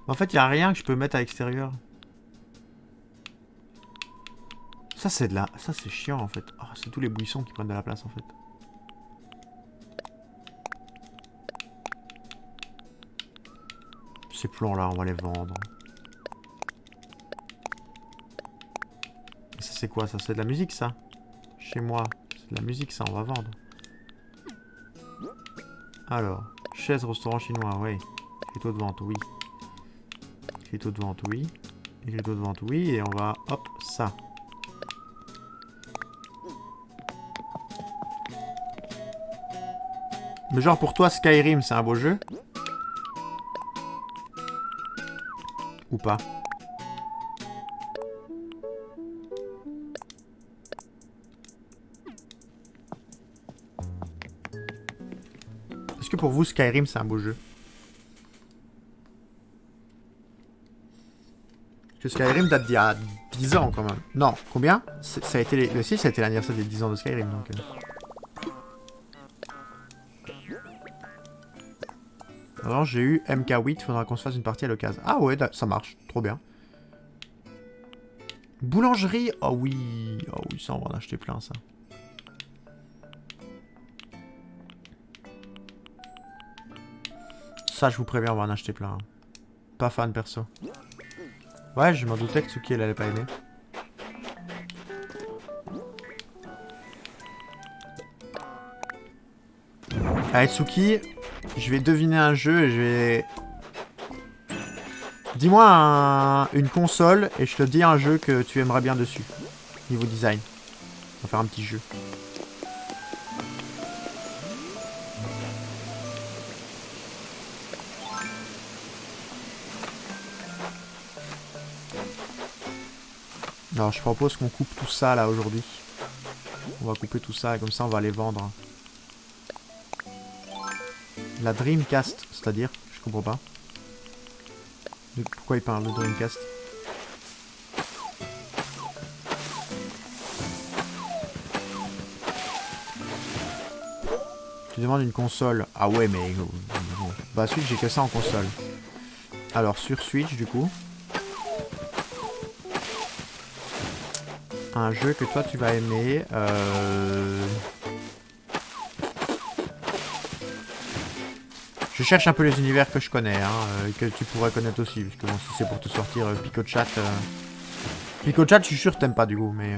En fait, il n'y a rien que je peux mettre à l'extérieur. Ça, c'est de la... Ça, c'est chiant, en fait. Oh, c'est tous les buissons qui prennent de la place, en fait. Ces plombs-là, on va les vendre. Et ça, c'est quoi ça? C'est de la musique, ça? Chez moi. C'est de la musique, ça, on va vendre. Alors, chaise, restaurant chinois, oui. Écriteau de vente, oui. Écriteau de vente, oui. Écriteau de vente, oui. Et on va, hop, ça. Mais genre, pour toi, Skyrim, c'est un beau jeu? Ou pas? Est-ce que pour vous, Skyrim, c'est un beau jeu? Parce que Skyrim date d'il y a 10 ans, quand même. Non, combien? Ça a été le 6, ça a été l'anniversaire des 10 ans de Skyrim, donc... Alors, j'ai eu MK8, faudra qu'on se fasse une partie à l'occasion. Ah ouais, ça marche, trop bien. Boulangerie, oh oui, ça, on va en acheter plein, ça. Ça, je vous préviens, on va en acheter plein. Pas fan, perso. Ouais, je m'en doutais que Tsuki, elle allait pas aimer. Allez, Tsuki, je vais deviner un jeu et je vais... Dis-moi une console et je te dis un jeu que tu aimerais bien dessus. Niveau design. On va faire un petit jeu. Alors je propose qu'on coupe tout ça là aujourd'hui. On va couper tout ça et comme ça on va les vendre. La Dreamcast, c'est-à-dire, je comprends pas. Pourquoi il parle de Dreamcast? Tu demandes une console. Ah ouais mais... Bah Switch j'ai que ça en console. Alors sur Switch du coup. Un jeu que toi tu vas aimer. Je cherche un peu les univers que je connais, hein, et que tu pourrais connaître aussi, parce que bon, si c'est pour te sortir Picochat... Picochat, je suis sûr que t'aimes pas du coup, mais...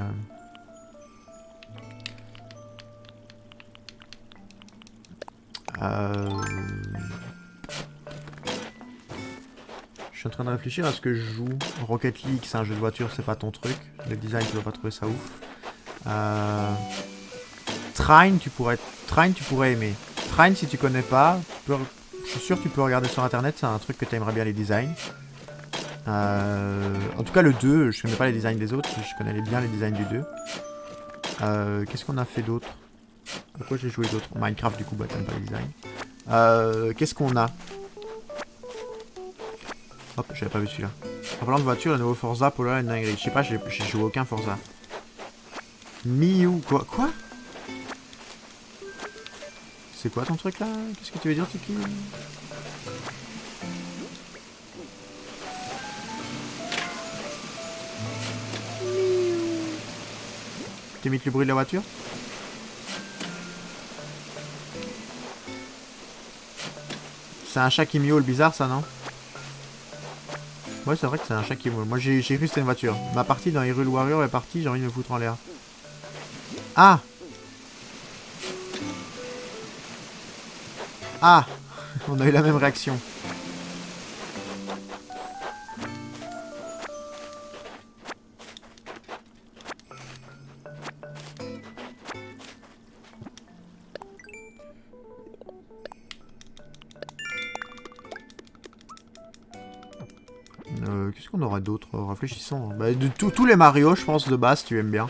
Je suis en train de réfléchir à ce que je joue. Rocket League, c'est un jeu de voiture, c'est pas ton truc. Le design, tu vas pas trouver ça ouf. Trine, tu pourrais aimer. Trine, si tu connais pas, je suis sûr que tu peux regarder sur internet, c'est un truc que tu aimerais bien les designs. En tout cas, le 2, je connais pas les designs des autres, je connais bien les designs du 2. Qu'est-ce qu'on a fait d'autre? À quoi j'ai joué d'autre? Minecraft, du coup, bah t'aimes pas les designs. Qu'est-ce qu'on a? Hop, j'avais pas vu celui-là. En parlant de voiture, le nouveau Forza, Polo et dinguerie. Je sais pas, j'ai joué aucun Forza. Miu, quoi? C'est quoi ton truc là? Qu'est-ce que tu veux dire, Tiki? T'imites le bruit de la voiture? C'est un chat qui miaule bizarre ça, non? Ouais, c'est vrai que c'est un chat qui miaule. Moi j'ai cru que c'était une voiture. Ma partie dans Hyrule Warrior est partie, j'ai envie de me foutre en l'air. Ah! Ah! On a eu la même réaction. Qu'est-ce qu'on aura d'autre? Réfléchissons. Bah, de tous les Mario, je pense, de base, tu aimes bien.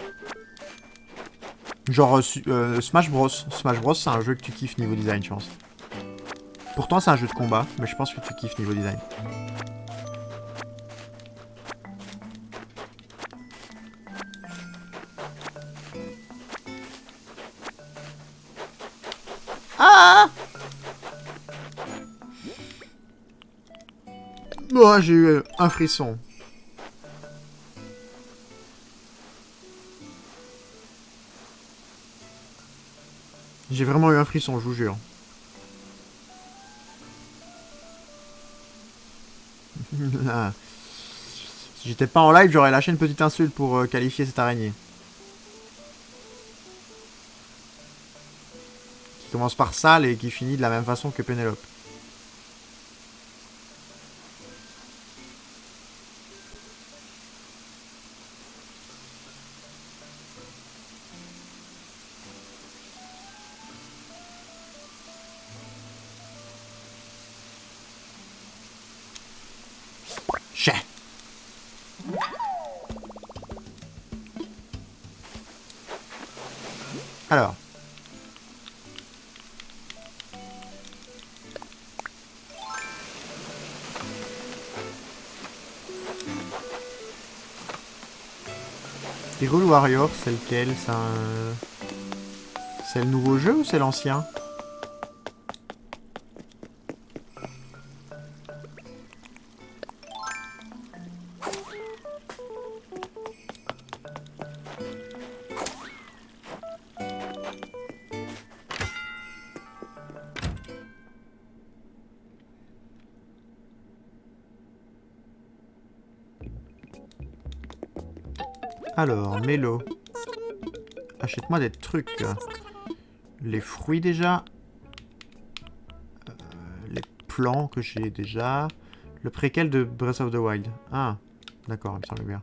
Genre Smash Bros. Smash Bros, c'est un jeu que tu kiffes niveau design, je pense. Pourtant, c'est un jeu de combat, mais je pense que tu kiffes niveau design. Ah! Oh, j'ai eu un frisson. J'ai vraiment eu un frisson, je vous jure. Si j'étais pas en live, j'aurais lâché une petite insulte pour qualifier cette araignée. Qui commence par sale et qui finit de la même façon que Pénélope. Chais. Alors. Hyrule Warrior, c'est lequel? C'est le nouveau jeu ou c'est l'ancien? Alors, Mélo. Achète-moi des trucs. Les fruits déjà. Les plants que j'ai déjà. Le préquel de Breath of the Wild. Ah, d'accord, il me semble bien.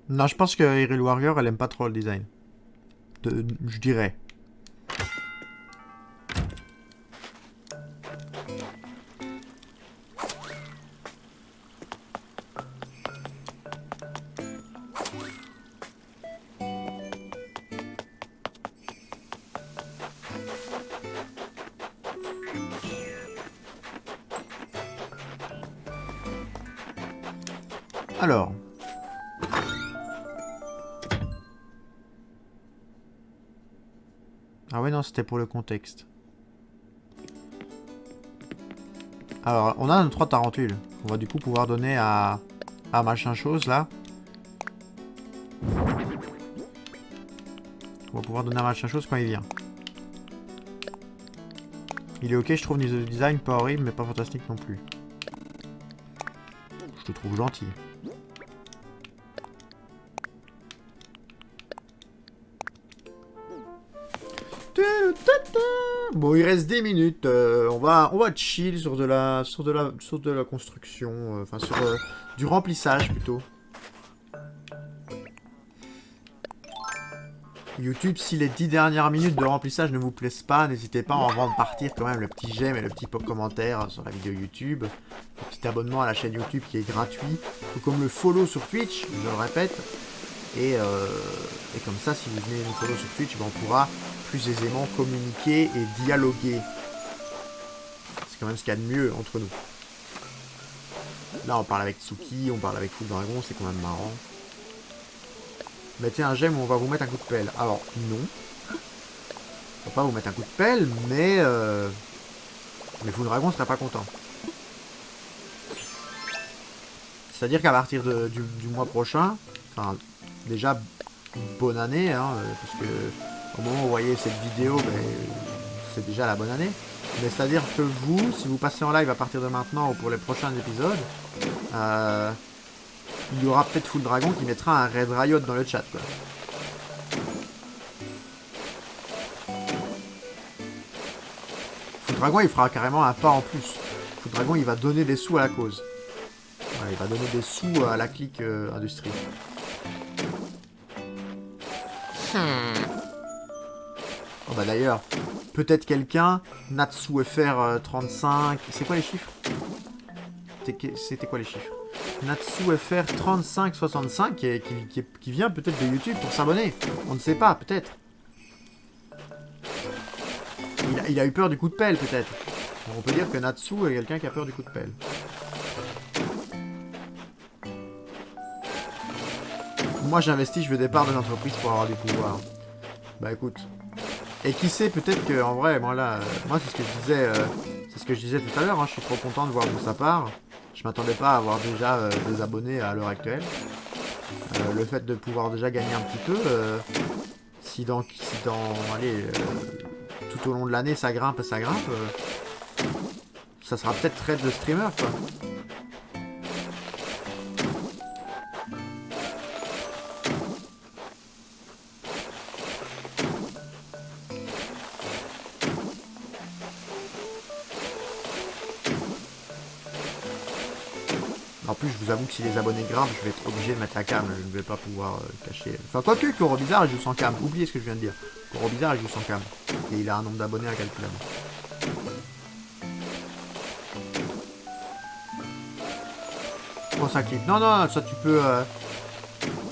Non, je pense que Hyrule Warrior, elle aime pas trop le design. Je dirais. Alors. Ah ouais, non, c'était pour le contexte. Alors, on a nos 3 tarentules. On va du coup pouvoir donner à machin chose, là. On va pouvoir donner à machin chose quand il vient. Il est ok, je trouve, niveau design, pas horrible, mais pas fantastique non plus. Je te trouve gentil. Bon, il reste 10 minutes. On va chill sur de la construction. Enfin, sur du remplissage plutôt. YouTube, si les 10 dernières minutes de remplissage ne vous plaisent pas, n'hésitez pas avant de partir quand même le petit j'aime et le petit commentaire sur la vidéo YouTube. Le petit abonnement à la chaîne YouTube qui est gratuit. Tout comme le follow sur Twitch, je le répète. Et comme ça, si vous venez nous follow sur Twitch, ben, on pourra plus aisément communiquer et dialoguer. C'est quand même ce qu'il y a de mieux entre nous. Là, on parle avec Tsuki, on parle avec Full Dragon, c'est quand même marrant. Mettez un j'aime ou on va vous mettre un coup de pelle. Alors, non. On va pas vous mettre un coup de pelle, mais Full Dragon serait pas content. C'est-à-dire qu'à partir du mois prochain, enfin, déjà, bonne année, hein, parce que au moment où vous voyez cette vidéo, ben, c'est déjà la bonne année. Mais c'est-à-dire que vous, si vous passez en live à partir de maintenant ou pour les prochains épisodes, il y aura peut-être Full Dragon qui mettra un Red Riot dans le chat, quoi. Full Dragon, il fera carrément un pas en plus. Full Dragon, il va donner des sous à la cause. Voilà, il va donner des sous à la clique industrie. Oh bah d'ailleurs, peut-être quelqu'un, NatsuFR 35... C'est quoi les chiffres? C'était quoi les chiffres? NatsuFR 3565 qui vient peut-être de YouTube pour s'abonner. On ne sait pas, peut-être. Il a eu peur du coup de pelle, peut-être. On peut dire que Natsu est quelqu'un qui a peur du coup de pelle. moi j'investis, je veux des parts de l'entreprise pour avoir des pouvoirs. Bah écoute. Et qui sait, peut-être que en vrai, moi là, moi c'est ce que je disais, tout à l'heure, hein, je suis trop content de voir d'où ça part. Je m'attendais pas à avoir déjà des abonnés à l'heure actuelle. Le fait de pouvoir déjà gagner un petit peu, allez, tout au long de l'année ça grimpe, ça sera peut-être trade de streamer quoi. En plus, je vous avoue que si les abonnés grimpent, je vais être obligé de mettre la cam. Je ne vais pas pouvoir cacher. Enfin, quoique, Koro Bizarre, il joue sans cam. Oubliez ce que je viens de dire. Koro Bizarre, il joue sans cam. Et il a un nombre d'abonnés incalculable. Oh, ça clip. Non, non, ça tu peux...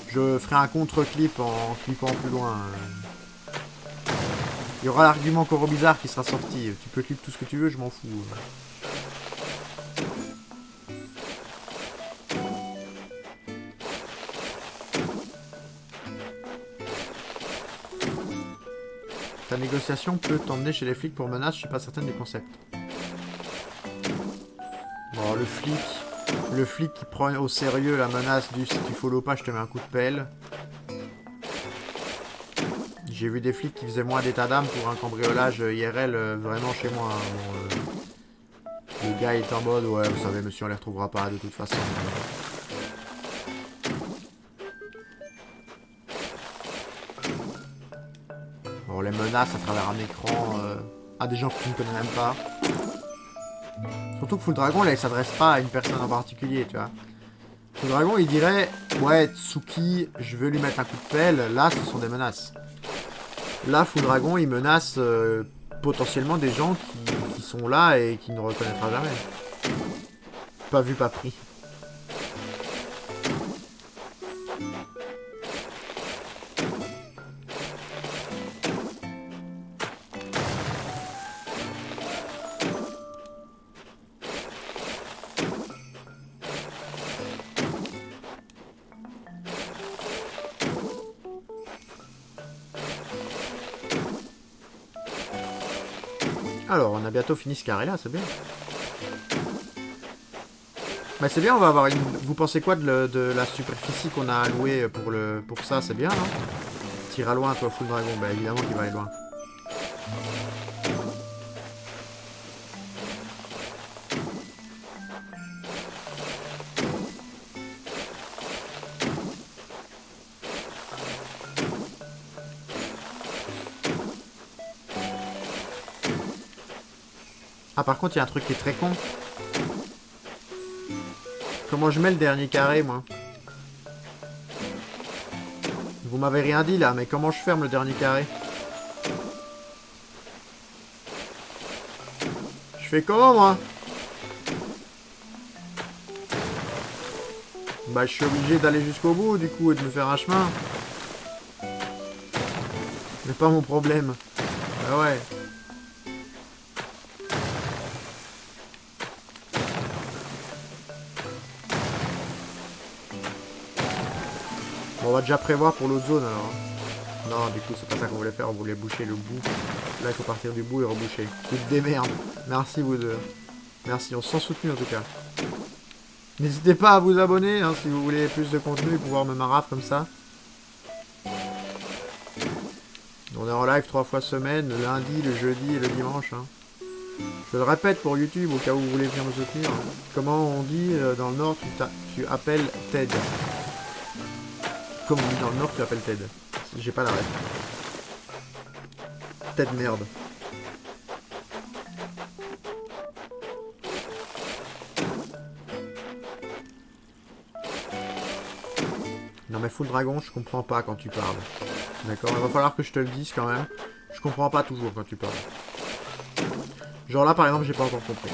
Je ferai un contre-clip en clippant plus loin. Il y aura l'argument Koro Bizarre qui sera sorti. Tu peux clip tout ce que tu veux, je m'en fous. Ta négociation peut t'emmener chez les flics pour menace, je suis pas certaine du concept. Bon, le flic qui prend au sérieux la menace du si tu follow pas, je te mets un coup de pelle. J'ai vu des flics qui faisaient moins d'état d'âme pour un cambriolage IRL vraiment chez moi. Hein. Bon, le gars est en mode, ouais, vous savez, monsieur, on les retrouvera pas de toute façon. Bon, les menaces à travers un écran à des gens que tu ne connais même pas. Surtout que Full Dragon, là, il s'adresse pas à une personne en particulier, tu vois. Full Dragon, il dirait, ouais, Tsuki, je veux lui mettre un coup de pelle. Là, ce sont des menaces. Là, Full Dragon, il menace potentiellement des gens qui sont là et qui ne reconnaîtra jamais. Pas vu, pas pris. Alors, on a bientôt fini ce carré là, c'est bien. Bah c'est bien, on va avoir une... Vous pensez quoi de la superficie qu'on a allouée pour ça? C'est bien, non? Tire à loin, toi, Full Dragon. Bah évidemment qu'il va aller loin. Ah, par contre, il y a un truc qui est très con. Comment je mets le dernier carré, moi? Vous m'avez rien dit, là, mais comment je ferme le dernier carré? Je fais comment, moi? Bah, je suis obligé d'aller jusqu'au bout, du coup, et de me faire un chemin. C'est pas mon problème. Bah ouais. Bon, on va déjà prévoir pour l'autre zone alors. Non, du coup, c'est pas ça qu'on voulait faire, on voulait boucher le bout. Là, il faut partir du bout et reboucher. Tu te démerdes. Merci, vous deux. Merci, on se sent soutenu en tout cas. N'hésitez pas à vous abonner hein, si vous voulez plus de contenu et pouvoir me maraf comme ça. On est en live 3 fois semaine, le lundi, le jeudi et le dimanche. Hein. Je le répète pour YouTube au cas où vous voulez venir me soutenir. Comment on dit dans le Nord, tu appelles Ted. Comme on dit dans le Nord, tu appelles Ted. J'ai pas la ref. Ted merde. Non mais Full Dragon, je comprends pas quand tu parles. D'accord, il va falloir que je te le dise quand même. Je comprends pas toujours quand tu parles. Genre là par exemple, j'ai pas encore compris.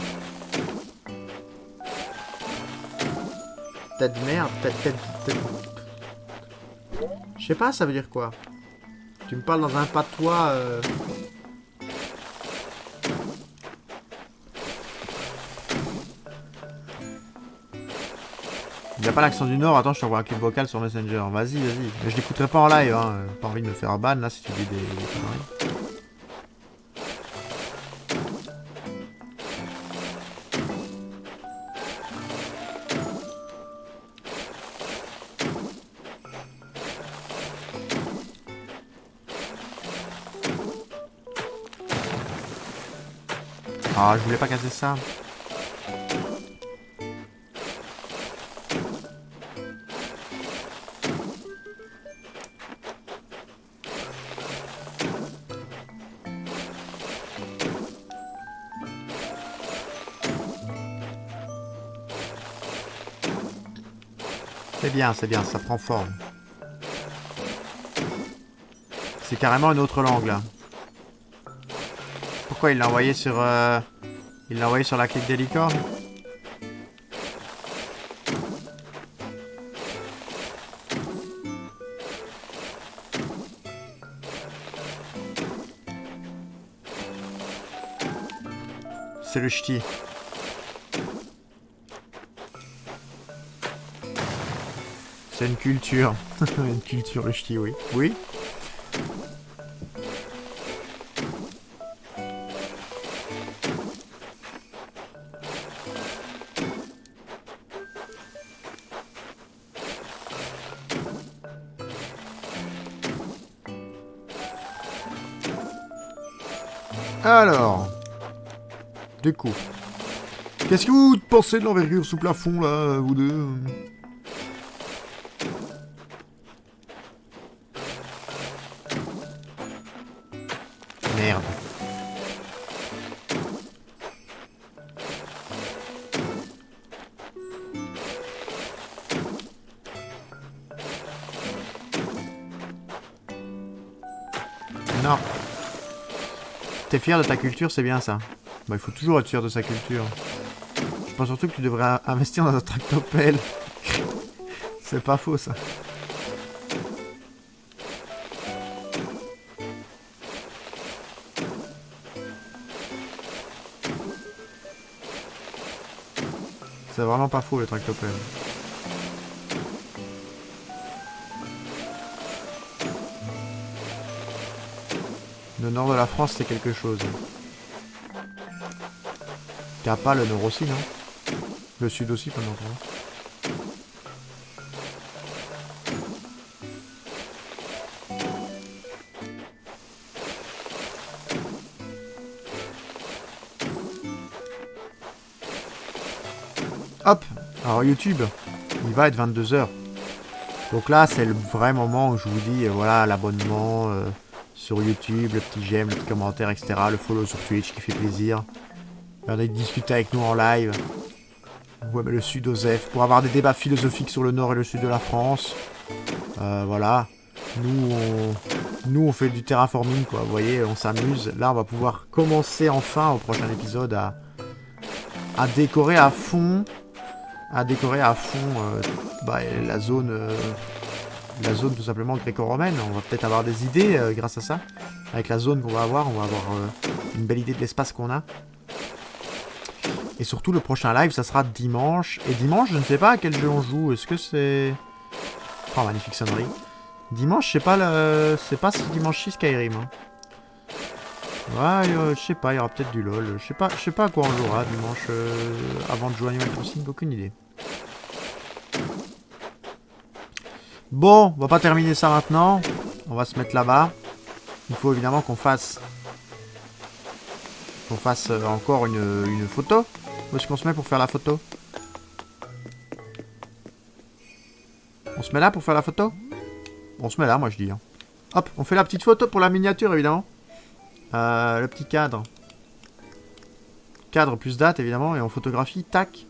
Ted merde, Ted... Je sais pas, ça veut dire quoi? Tu me parles dans un patois... a pas l'accent du Nord, attends, je t'envoie un clip vocal sur Messenger. Vas-y, vas-y. Mais je l'écouterai pas en live, hein. Pas envie de me faire ban là si tu dis des conneries. Ah, je voulais pas casser ça. C'est bien, ça prend forme. C'est carrément une autre langue là. Pourquoi il l'a envoyé sur... Il l'a envoyé sur la clique des licornes? C'est le ch'ti. C'est une culture. Une culture le ch'ti, oui. Oui. Alors, du coup, qu'est-ce que vous pensez de l'envergure sous plafond, là, vous deux? Merde. Non. T'es fier de ta culture, c'est bien ça. Bah, il faut toujours être fier de sa culture. Je pense surtout que tu devrais investir dans un tractopelle. C'est pas faux, ça. C'est vraiment pas faux, le tractopelle. Le nord de la France, c'est quelque chose. T'as pas le nord aussi, non? Le sud aussi, pendant temps. Hop. Alors YouTube, il va être 22 h. Donc là, c'est le vrai moment où je vous dis, voilà, l'abonnement sur YouTube, le petit j'aime, le petit commentaire, etc. Le follow sur Twitch qui fait plaisir. Venez discuter avec nous en live. Ouais, mais le sud Osef, pour avoir des débats philosophiques sur le nord et le sud de la France. Voilà. Nous, on fait du terraforming, quoi. Vous voyez, on s'amuse. Là, on va pouvoir commencer enfin, au prochain épisode, à décorer à fond. La zone tout simplement gréco-romaine. On va peut-être avoir des idées grâce à ça. Avec la zone qu'on va avoir, on va avoir une belle idée de l'espace qu'on a. Et surtout, le prochain live, ça sera dimanche. Et dimanche, je ne sais pas à quel jeu on joue. Est-ce que c'est... Oh, magnifique sonnerie. Dimanche, je sais pas, c'est pas si dimanche 6 Skyrim. Hein. Ouais, je sais pas, il y aura peut-être du LOL. Je sais pas à quoi on jouera dimanche avant de jouer à Animal Crossing, aucune idée. Bon, on va pas terminer ça maintenant. On va se mettre là-bas. Il faut évidemment qu'on fasse encore une photo. Où est-ce qu'on se met pour faire la photo? On se met là pour faire la photo? On se met là, moi je dis. Hein. Hop, on fait la petite photo pour la miniature, évidemment. Le petit cadre. Cadre plus date, évidemment, et on photographie, tac.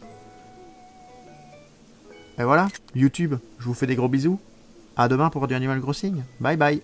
Et voilà, YouTube, je vous fais des gros bisous. À demain pour du Animal Crossing. Bye bye.